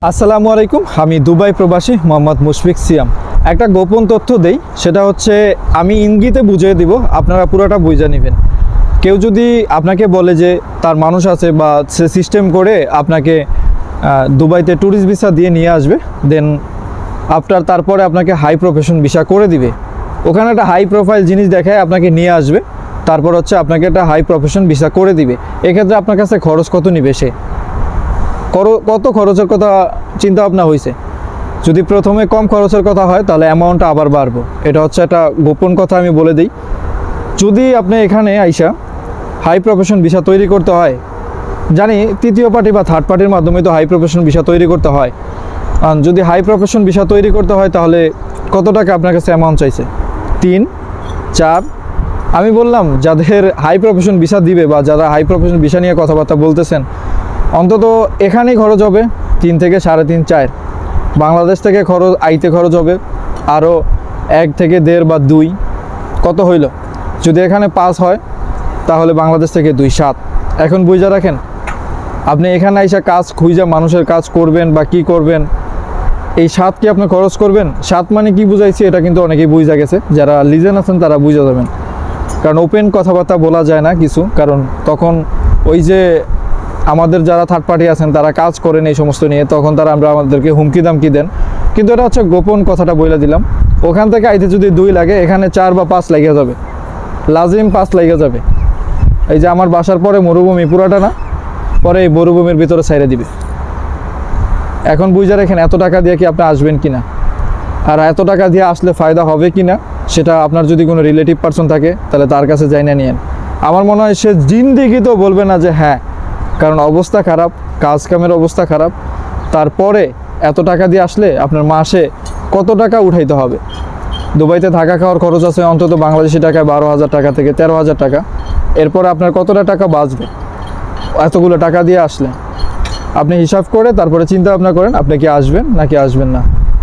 আসসালামু আলাইকুম। আমি দুবাই প্রবাসী মোহাম্মদ মুশফিক সিয়াম। একটা গোপন তথ্য দেই, সেটা হচ্ছে আমি ইঙ্গিতে বুঝিয়ে দিব, আপনারা পুরোটা বুঝে নেবেন। কেউ যদি আপনাকে বলে যে তার মানুষ আছে বা সে সিস্টেম করে আপনাকে দুবাইতে ট্যুরিস্ট ভিসা দিয়ে নিয়ে আসবে, দেন তারপরে আপনাকে হাই প্রফেশন ভিসা করে দিবে, ওখানে একটা হাই প্রোফাইল জিনিস দেখায় আপনাকে নিয়ে আসবে, তারপর হচ্ছে আপনাকে একটা হাই প্রফেশন ভিসা করে দিবে। এক্ষেত্রে আপনার কাছে খরচ কত নিবে, সে কত খরচের কথা চিন্তা ভাবনা হয়েছে? যদি প্রথমে কম খরচের কথা হয় তাহলে অ্যামাউন্টটা আবার বাড়বো। এটা হচ্ছে একটা গোপন কথা, আমি বলে দিই। যদি আপনি এখানে আইসা হাই প্রফেশন ভিসা তৈরি করতে হয়, জানি তৃতীয় পার্টি বা থার্ড পার্টির মাধ্যমে তো হাই প্রফেশন ভিসা তৈরি করতে হয়। যদি হাই প্রফেশন ভিসা তৈরি করতে হয় তাহলে কত টাকা আপনার কাছে অ্যামাউন্ট চাইছে? 3-4। আমি বললাম যাদের হাই প্রফেশন ভিসা দিবে বা যারা হাই প্রফেশন ভিসা নিয়ে কথাবার্তা বলতেছেন, অন্তত এখানেই খরচ হবে 3 থেকে 3.5-4। বাংলাদেশ থেকে আইতে খরচ হবে আরও 1 থেকে 1.5 বা 2। কত হইল? যদি এখানে 5 হয় তাহলে বাংলাদেশ থেকে 2-7। এখন বুঝা রাখেন, আপনি এখানে আইসা কাজ খুঁজা মানুষের কাজ করবেন বা কি করবেন, এই 7 কি আপনি খরচ করবেন? 7 মানে কি বুঝাইছি এটা কিন্তু অনেকেই বুঝা গেছে, যারা লিজেন আছেন তারা বুঝা যাবেন। কারণ ওপেন কথাবার্তা বলা যায় না কিছু, কারণ তখন ওই যে আমাদের যারা থার্ড পার্টি আছেন তারা কাজ করেন এই সমস্ত নিয়ে, তখন আমরা আমাদেরকে হুমকি দামকি দেন। কিন্তু এটা হচ্ছে গোপন কথাটা বলে দিলাম। ওখান থেকে আইতে যদি 2 লাগে, এখানে 4 বা 5 লেগে যাবে, লাজিম 5 লেগে যাবে। এই যে আমার বাসার পরে মরুভূমি পুরাটা না, পরে এই মরুভূমির ভিতরে ছাইড়ে দিবে। এখন বুঝে রাখেন এত টাকা দিয়ে কি আপনি আসবেন কিনা, আর এত টাকা দিয়ে আসলে ফায়দা হবে কিনা, সেটা আপনার যদি কোনো রিলেটিভ পার্সন থাকে তাহলে তার কাছে যাই না নিয়েন। আমার মনে হয় সে জিন্দিগি তো বলবে না যে হ্যাঁ, কারণ অবস্থা খারাপ, কাজ কামের অবস্থা খারাপ। তারপরে এত টাকা দিয়ে আসলে আপনার মাসে কত টাকা উঠাইতে হবে? দুবাইতে থাকা খাওয়ার খরচ আছে অন্তত বাংলাদেশি টাকায় 12,000 টাকা থেকে 13,000 টাকা। এরপরে আপনার কতটা টাকা বাঁচবে এতগুলো টাকা দিয়ে আসলে? আপনি হিসাব করে তারপরে চিন্তা ভাবনা করেন আপনি কি আসবেন নাকি আসবেন না।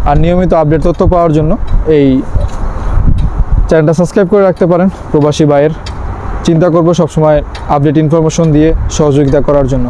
আর নিয়মিত আপডেট তথ্য পাওয়ার জন্য এই চ্যানেলটা সাবস্ক্রাইব করে রাখতে পারেন। প্রবাসী ভাইয়ের চিন্তা করব সবসময় আপডেট ইনফরমেশন দিয়ে সহযোগিতা করার জন্য।